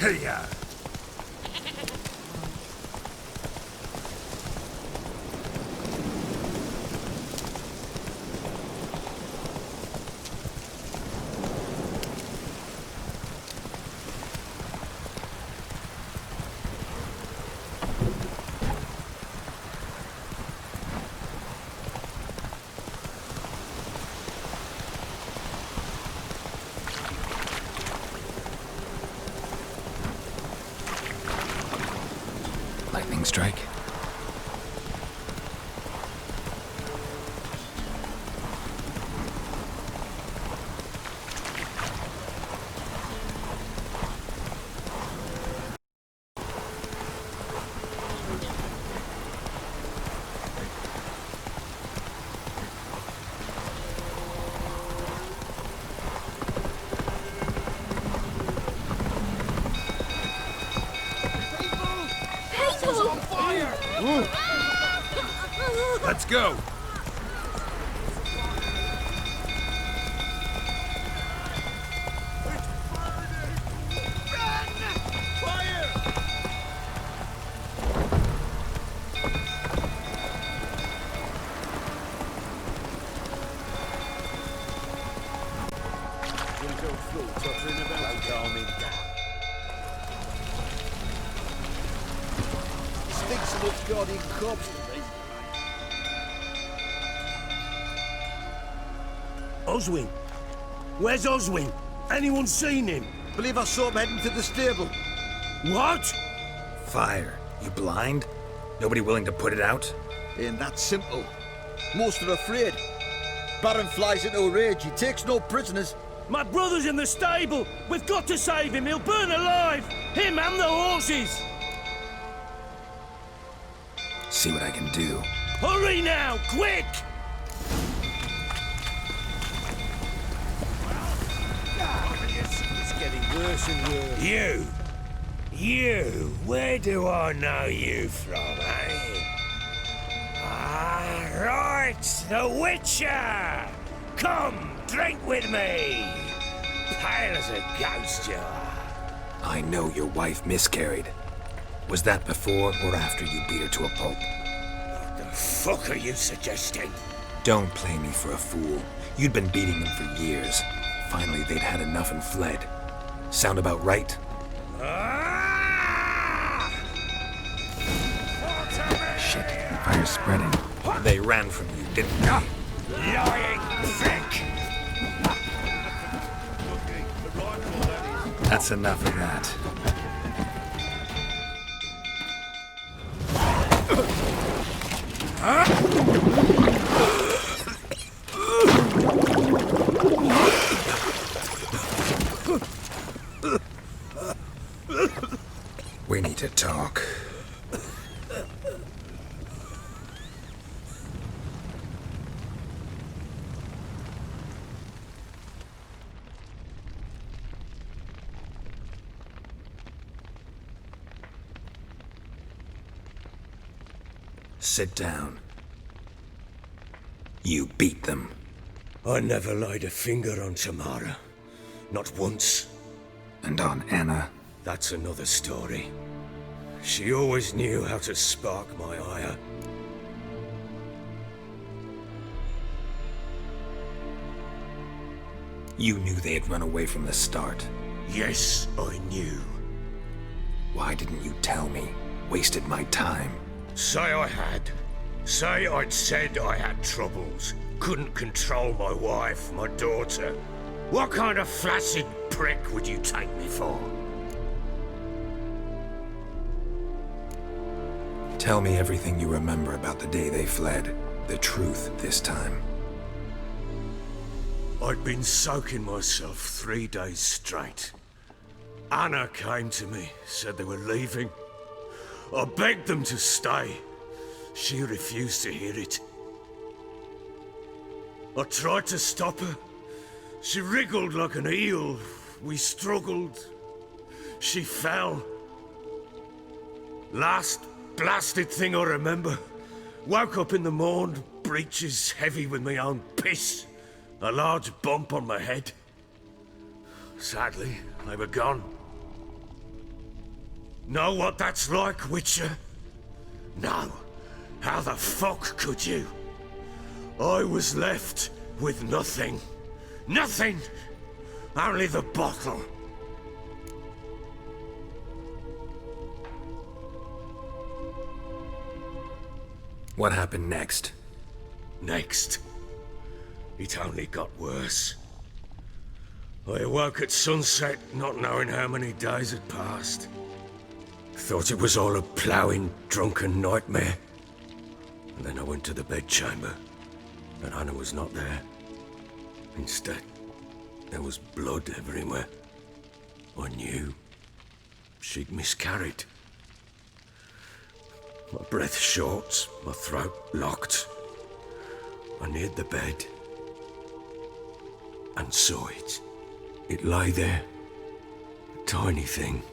Hiya! Lightning strike. Let's go! Stinks of Nilfgaardian corpse to me. Oswin? Where's Oswin? Anyone seen him? Believe I saw him heading to the stable. What? Fire. You blind? Nobody willing to put it out? Ain't that simple. Most are afraid. Baron flies into a rage. He takes no prisoners. My brother's in the stable! We've got to save him! He'll burn alive! Him and the horses! See what I can do. Hurry now! Quick! It's getting worse and worse. You, where do I know you from, eh? Ah, right, the Witcher! Come, drink with me! Pale as a ghost you are. I know your wife miscarried. Was that before or after you beat her to a pulp? What the fuck are you suggesting? Don't play me for a fool. You'd been beating them for years. Finally, they'd had enough and fled. Sound about right? Shit, the fire's spreading. They ran from you, didn't they? Lying prick! That's enough of that. We need to talk. Sit down. You beat them. I never laid a finger on Tamara. Not once. And on Anna. That's another story. She always knew how to spark my ire. You knew they had run away from the start. Yes, I knew. Why didn't you tell me? Wasted my time. Say I had. Say I'd said I had troubles. Couldn't control my wife, my daughter. What kind of flaccid prick would you take me for? Tell me everything you remember about the day they fled. The truth this time. I'd been soaking myself 3 days straight. Anna came to me, said they were leaving. I begged them to stay. She refused to hear it. I tried to stop her. She wriggled like an eel. We struggled. She fell. Last blasted thing I remember. Woke up in the morn, breeches heavy with my own piss. A large bump on my head. Sadly, they were gone. Know what that's like, Witcher? No. How the fuck could you? I was left with nothing. Nothing! Only the bottle. What happened next? Next, it only got worse. I awoke at sunset, not knowing how many days had passed. Thought it was all a ploughing, drunken nightmare. And then I went to the bedchamber, and Anna was not there. Instead, there was blood everywhere. I knew she'd miscarried. My breath short, my throat locked. I neared the bed and saw it. It lay there, a tiny thing,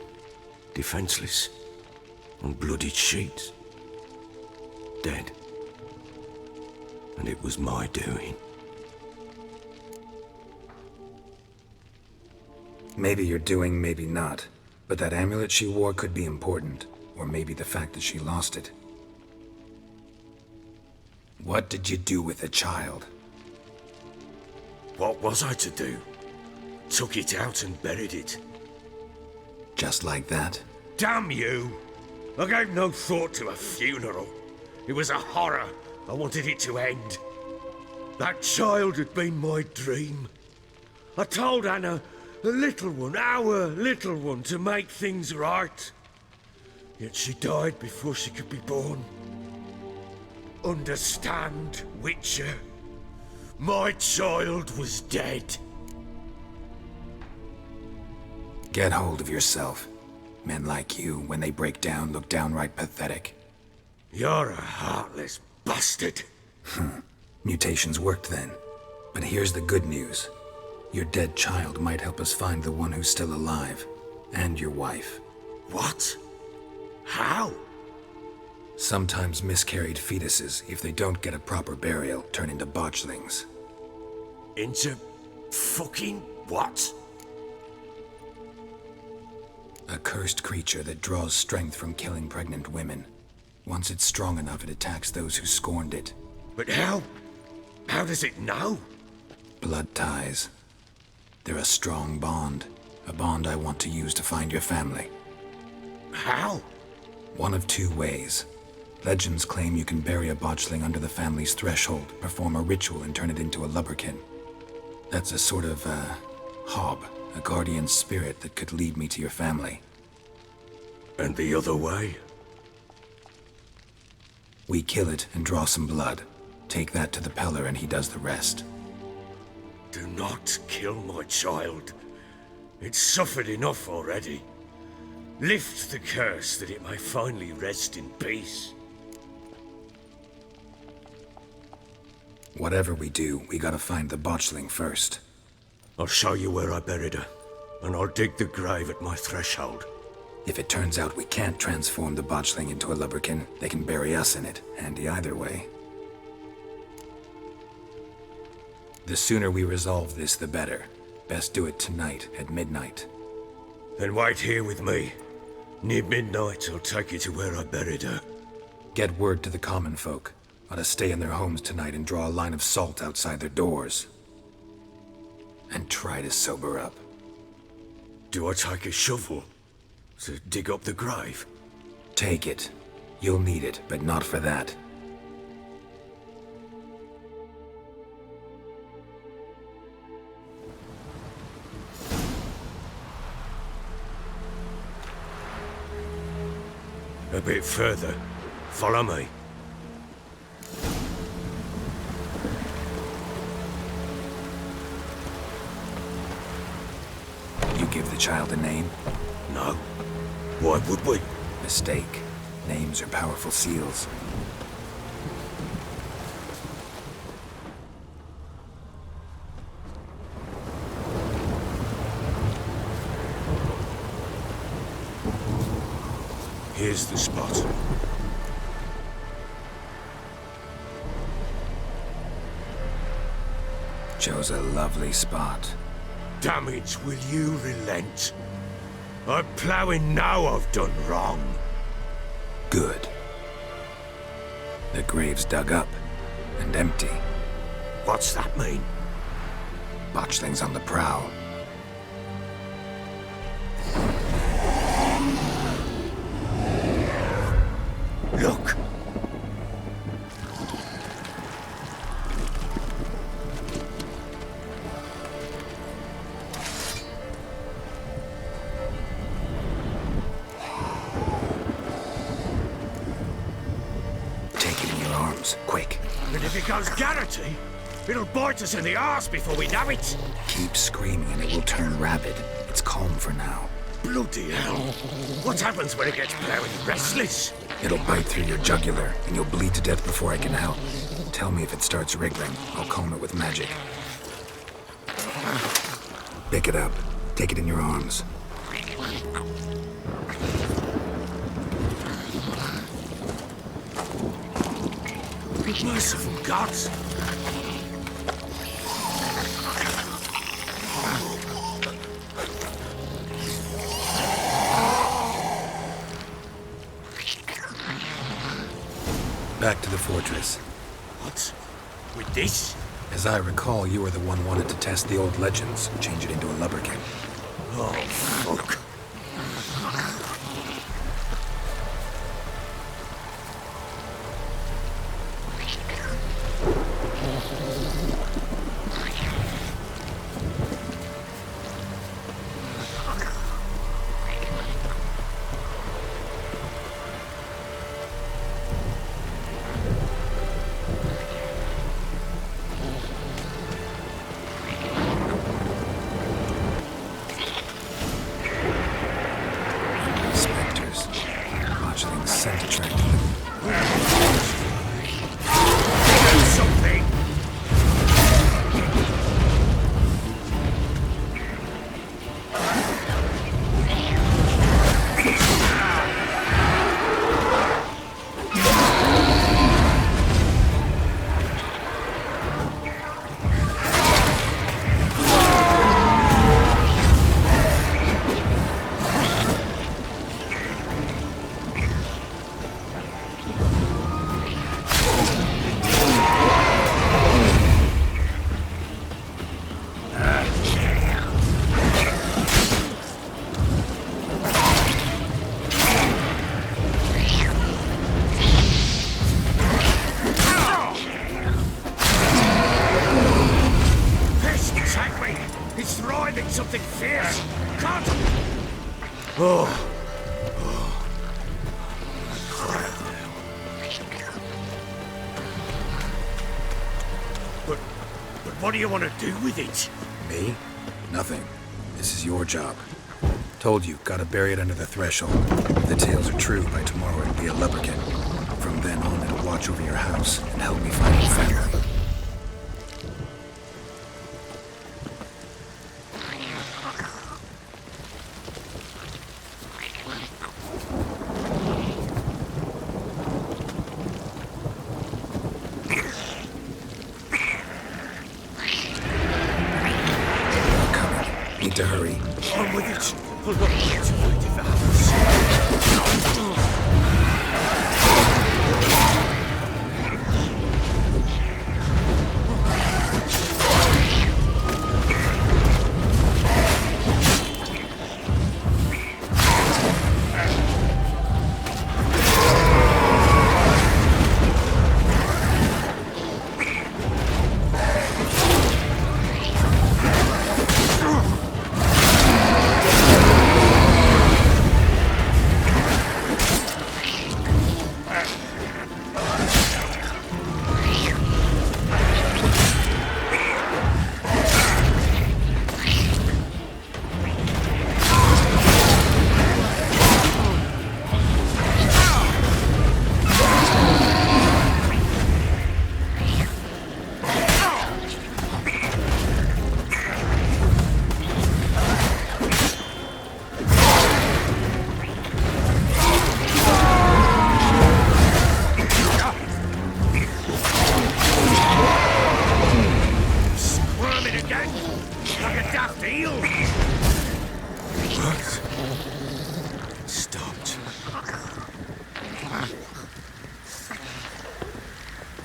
defenseless, on bloodied sheets, dead. And it was my doing. Maybe you're doing, maybe not. But that amulet she wore could be important. Or maybe the fact that she lost it. What did you do with the child? What was I to do? Took it out and buried it. Just like that? Damn you! I gave no thought to a funeral. It was a horror. I wanted it to end. That child had been my dream. I told Anna, the little one, our little one, to make things right. Yet she died before she could be born. Understand, Witcher? My child was dead. Get hold of yourself. Men like you, when they break down, look downright pathetic. You're a heartless bastard. Mutations worked then. But here's the good news. Your dead child might help us find the one who's still alive. And your wife. What? How? Sometimes miscarried fetuses, if they don't get a proper burial, turn into botchlings. Into fucking what? A cursed creature that draws strength from killing pregnant women. Once it's strong enough, it attacks those who scorned it. But how? How does it know? Blood ties. They're a strong bond. A bond I want to use to find your family. How? One of two ways. Legends claim you can bury a botchling under the family's threshold, perform a ritual, and turn it into a lubberkin. That's a sort of, hob, a guardian spirit that could lead me to your family. And the other way? We kill it and draw some blood. Take that to the Peller and he does the rest. Do not kill my child. It's suffered enough already. Lift the curse that it may finally rest in peace. Whatever we do, we gotta find the botchling first. I'll show you where I buried her, and I'll dig the grave at my threshold. If it turns out we can't transform the botchling into a lubberkin, they can bury us in it. Handy either way. The sooner we resolve this, the better. Best do it tonight, at midnight. Then wait here with me. Near midnight, I'll take you to where I buried her. Get word to the common folk. Let us stay in their homes tonight and draw a line of salt outside their doors. And try to sober up. Do I take a shovel to dig up the grave? Take it. You'll need it, but not for that. A bit further. Follow me. You give the child a name? No. Why would we? Mistake. Names are powerful seals. Here's the spot. Chose a lovely spot. Damage, will you relent? I'm ploughing now I've done wrong. Good. The grave's dug up and empty. What's that mean? Botchling's on the prowl. Look! Take it in your arms, quick. And if it goes Garrity, it'll bite us in the arse before we know it. Keep screaming and it will turn rabid. It's calm for now. Bloody hell. What happens when it gets very restless? It'll bite through your jugular, and you'll bleed to death before I can help. Tell me if it starts wriggling. I'll calm it with magic. Pick it up. Take it in your arms. Merciful gods! Back to the fortress. What? With this? As I recall, you were the one wanted to test the old legends, change it into a lubberkin. Oh, fuck. Spectres. Botchling's scent attracted them. Do something! It's thriving something fierce! Can't... Oh. But what do you want to do with it? Me? Nothing. This is your job. Told you, gotta bury it under the threshold. If the tales are true, by tomorrow it'll be a lubberkin. From then on, it'll watch over your house and help me find your family. Need to hurry. On with it. I'll not get to find if it happens.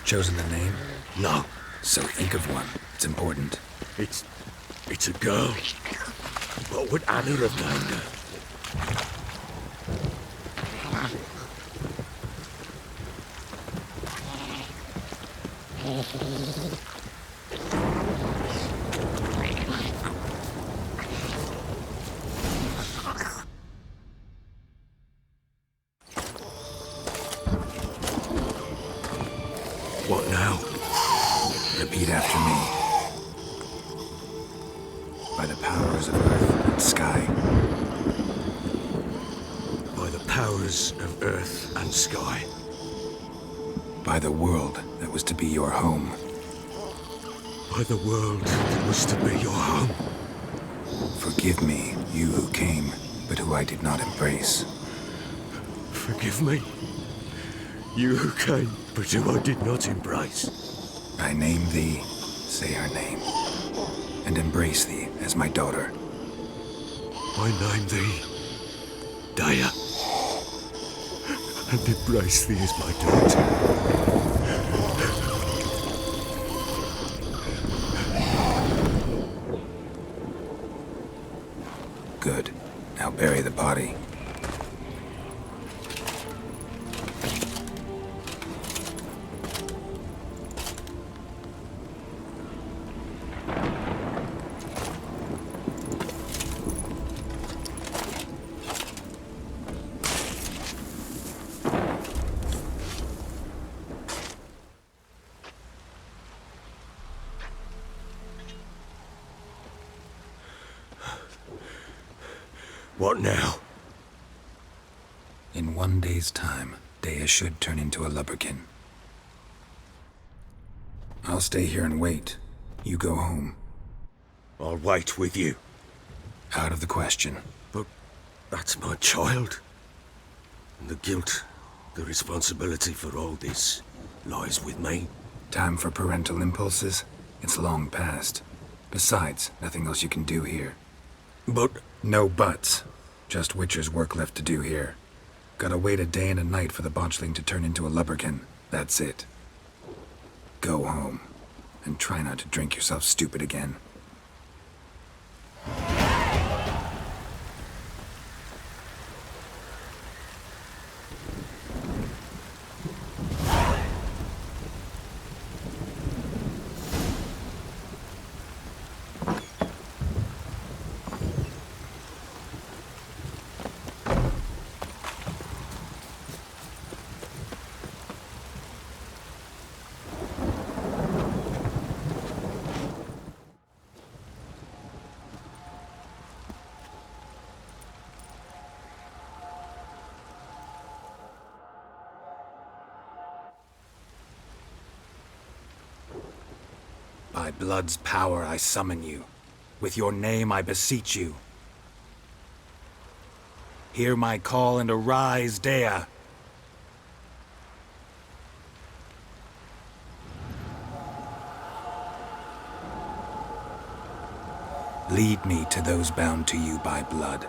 Chosen the name? No, So think of one. It's important. it's a girl. What would Anna have named her? What now? Repeat after me. By the powers of earth and sky. By the powers of earth and sky. By the world that was to be your home. By the world that was to be your home. Forgive me, you who came, but who I did not embrace. Forgive me. You who came, but who I did not embrace. I name thee, say her name, and embrace thee as my daughter. I name thee Daya, and embrace thee as my daughter. Good. Now bury the body. What now? In 1 day's time, Dea should turn into a lubberkin. I'll stay here and wait. You go home. I'll wait with you. Out of the question. But that's my child. And the guilt, the responsibility for all this lies with me. Time for parental impulses? It's long past. Besides, nothing else you can do here. But No buts. Just Witcher's work left to do here. Gotta wait a day and a night for the botchling to turn into a lubberkin. That's it. Go home. And try not to drink yourself stupid again. By blood's power I summon you. With your name I beseech you. Hear my call and arise, Dea. Lead me to those bound to you by blood.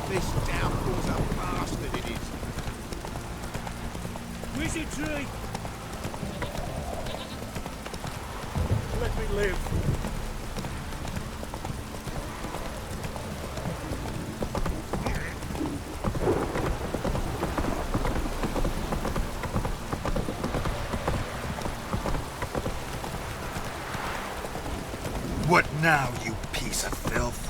This downpour's a bastard, it is. Wizard tree! Let me live. What now, you piece of filth?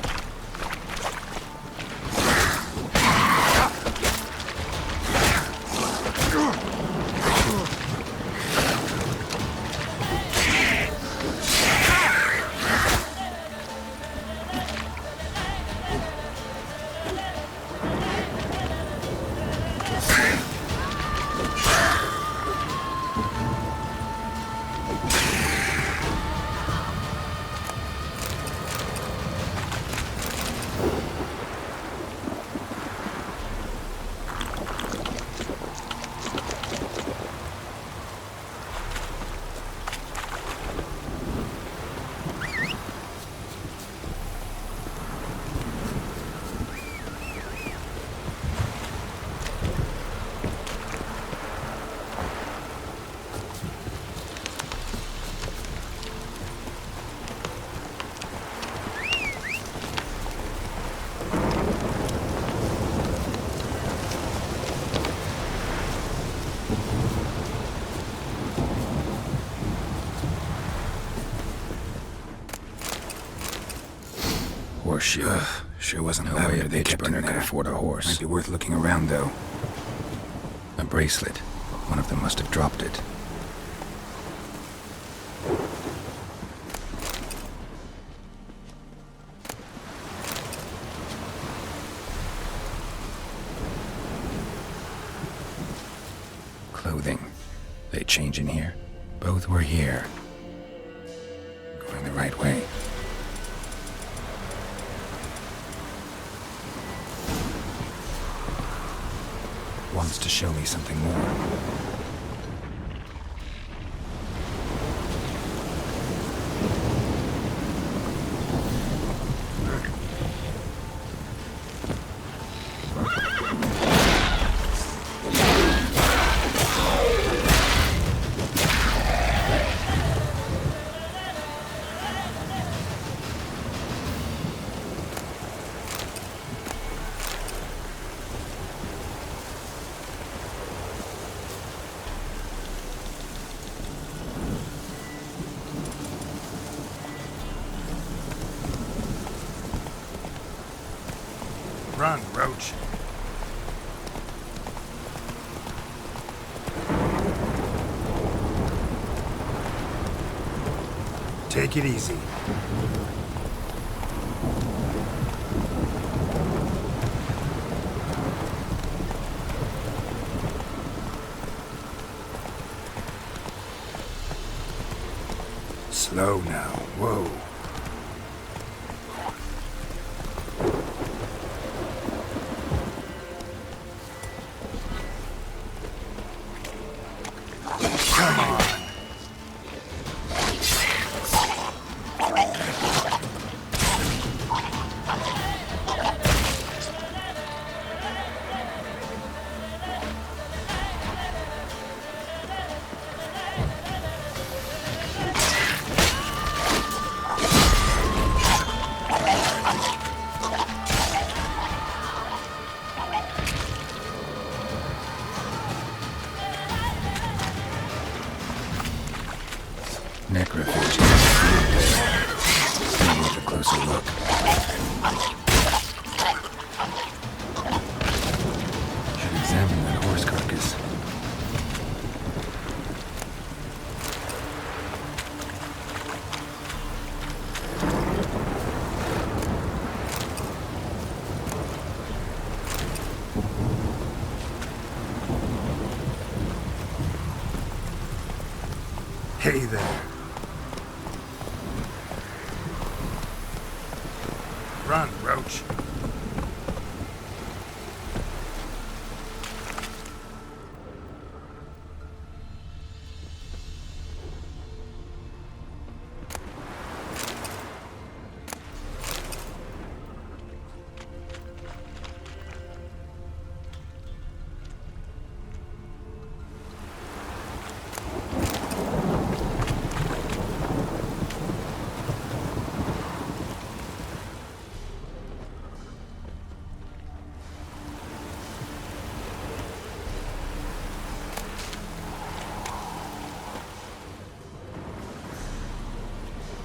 horseshoe. Sure wasn't no way a pitch burner could afford a horse. Might be worth looking around, though. A bracelet. One of them must have dropped it. Clothing. They change in here? Both were here. Going the right way. Wants to show me something more. Run, Roach. Take it easy. Slow now. Whoa. Come on. Necrophage. Maybe with a closer look. Should examine that horse carcass. Hey there. Run, Roach.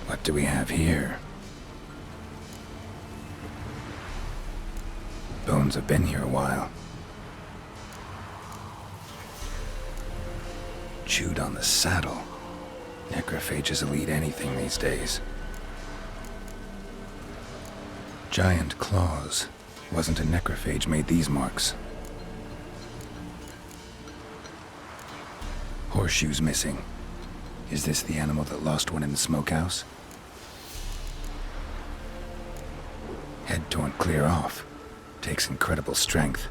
What do we have here? Bones have been here a while. Chewed on the saddle. Necrophages will eat anything these days. Giant claws. Wasn't a necrophage made these marks. Horseshoes missing. Is this the animal that lost one in the smokehouse? Head torn clear off. Takes incredible strength.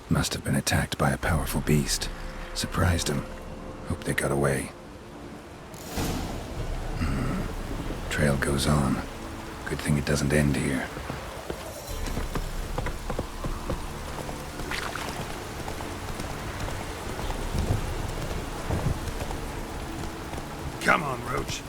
Must have been attacked by a powerful beast. Surprised him. Hope they got away. Trail goes on. Good thing it doesn't end here. Come on, Roach.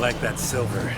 like that silver.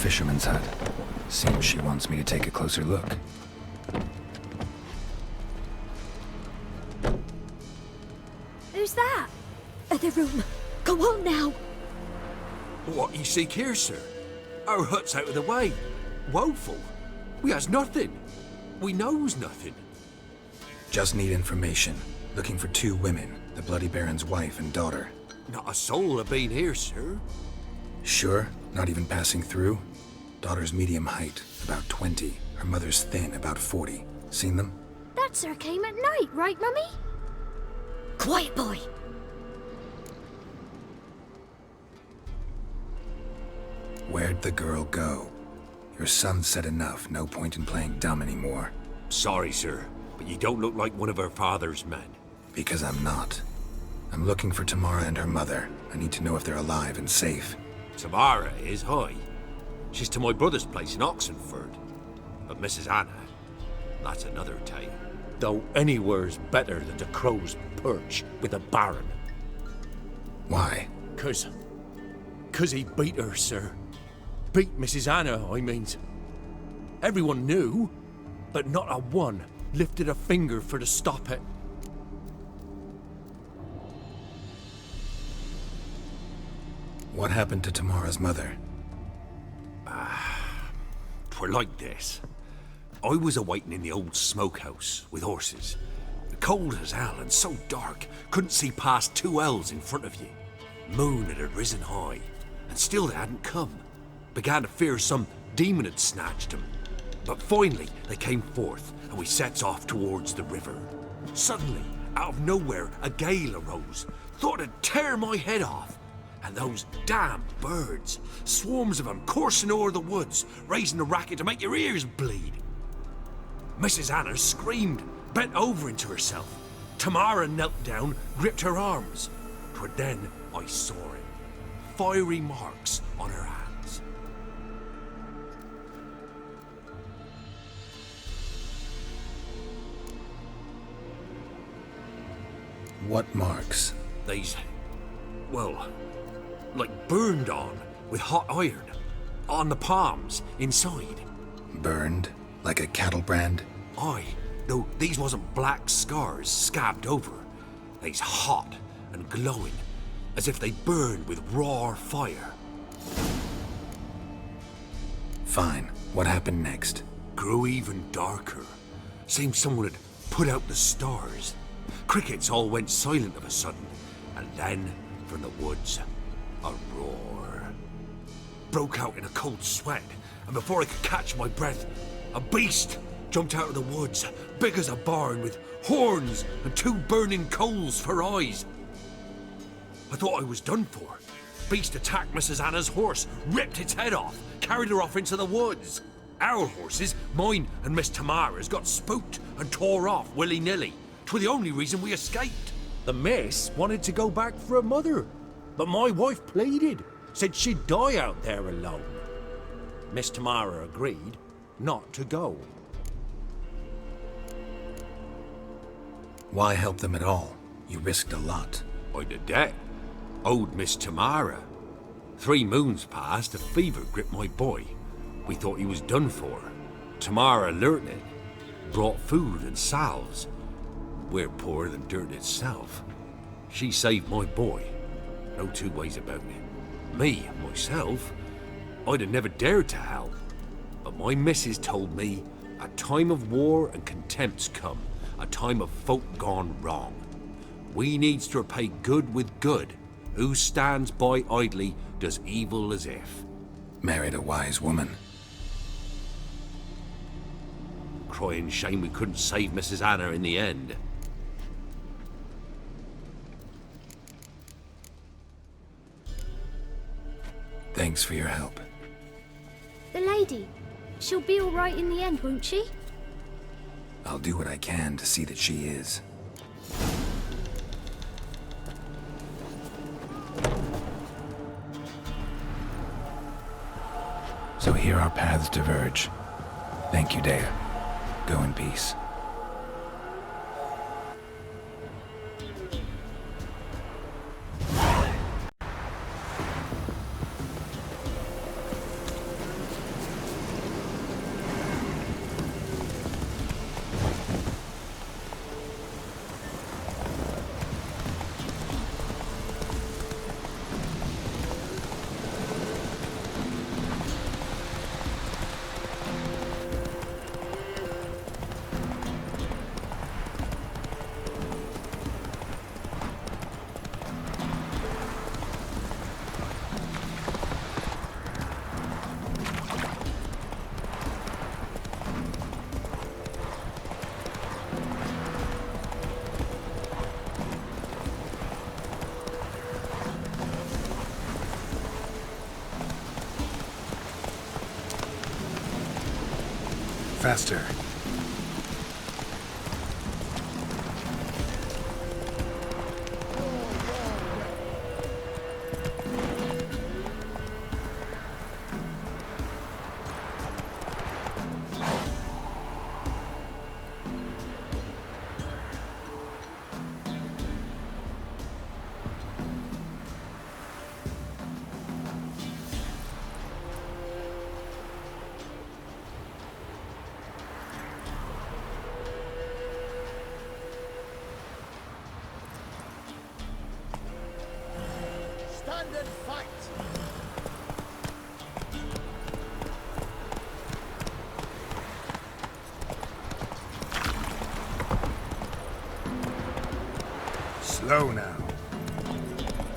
Fisherman's hut. Seems she wants me to take a closer look. Who's that? Other room. Go on now. What you seek here, sir? Our hut's out of the way. Woeful. We has nothing. We knows nothing. Just need information. Looking for 2 women, the Bloody Baron's wife and daughter. Not a soul have been here, sir. Sure? Not even passing through? Daughter's medium height, about 20. Her mother's thin, about 40. Seen them? That sir came at night, right, Mummy? Quiet, boy. Where'd the girl go? Your son said enough, no point in playing dumb anymore. Sorry, sir, but you don't look like one of our father's men. Because I'm not. I'm looking for Tamara and her mother. I need to know if they're alive and safe. Tamara is high. She's to my brother's place in Oxenford. But Mrs. Anna, that's another tale. Though anywhere's better than the Crow's Perch with a baron. Why? 'Cause he beat her, sir. Beat Mrs. Anna, I means. Everyone knew, but not a one lifted a finger for to stop it. What happened to Tamara's mother? 'Twere like this. I was awaiting in the old smokehouse with horses. Cold as hell and so dark, couldn't see past 2 ells in front of you. Moon had risen high, and still they hadn't come. Began to fear some demon had snatched them. But finally they came forth, and we sets off towards the river. Suddenly, out of nowhere, a gale arose. Thought it'd tear my head off. And those damn birds, swarms of them coursing o'er the woods, raising a racket to make your ears bleed. Mrs. Anna screamed, bent over into herself. Tamara knelt down, gripped her arms. 'Twere then I saw it. Fiery marks on her hands. What marks? These, well, like burned on with hot iron. On the palms, inside. Burned? Like a cattle brand? Aye, though these wasn't black scars scabbed over. They's hot and glowing, as if they burned with raw fire. Fine. What happened next? Grew even darker. Seemed someone had put out the stars. Crickets all went silent of a sudden, and then, from the woods, a roar. Broke out in a cold sweat, and before I could catch my breath, a beast jumped out of the woods, big as a barn, with horns and 2 burning coals for eyes. I thought I was done for. Beast attacked Mrs. Anna's horse, ripped its head off, carried her off into the woods. Our horses, mine and Miss Tamara's, got spooked and tore off willy-nilly. 'Twere the only reason we escaped. The miss wanted to go back for her mother, but my wife pleaded, said she'd die out there alone. Miss Tamara agreed not to go. Why help them at all? You risked a lot. I did that. Owed Miss Tamara. 3 moons passed, a fever gripped my boy. We thought he was done for. Tamara learnt it. Brought food and salves. We're poorer than dirt itself. She saved my boy. No 2 ways about it. Me, myself, I'd have never dared to help. But my missus told me a time of war and contempt's come. A time of folk gone wrong. We needs to repay good with good. Who stands by idly does evil as if. Married a wise woman. Crying shame we couldn't save Mrs. Anna in the end. Thanks for your help. The lady. She'll be all right in the end, won't she? I'll do what I can to see that she is. So here our paths diverge. Thank you, Dea. Go in peace. Faster. Stand and fight! Slow now.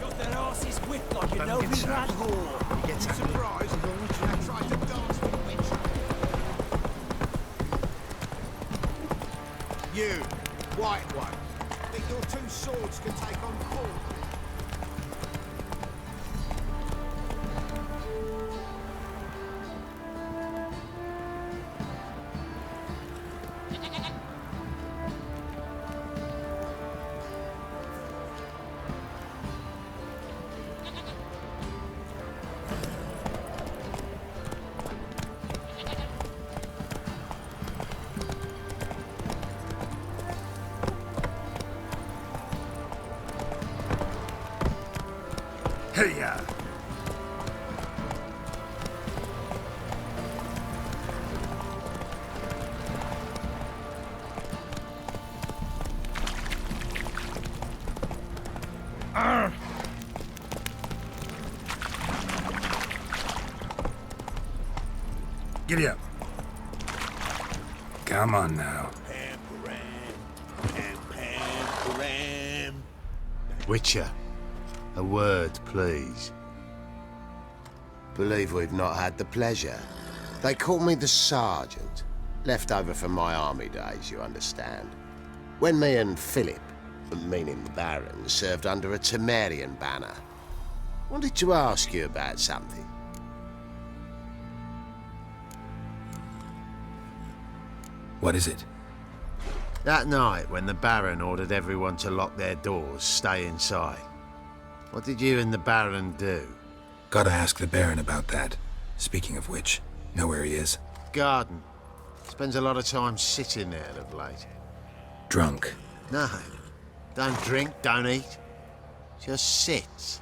Got their asses whipped like a no-big rat whore. He gets angry. Surprised I tried to dance with a witch. You, white one, think your 2 swords can take on Paul? Hey-ya! Giddy up. Come on now. Witcher, a word, please. Believe we've not had the pleasure. They call me the Sergeant. Left over from my army days, you understand. When me and Philip, meaning the Baron, served under a Temerian banner. Wanted to ask you about something. What is it? That night, when the Baron ordered everyone to lock their doors, stay inside. What did you and the Baron do? Gotta ask the Baron about that. Speaking of which, know where he is? Garden. Spends a lot of time sitting there of late. Drunk. No. Don't drink, don't eat. Just sit.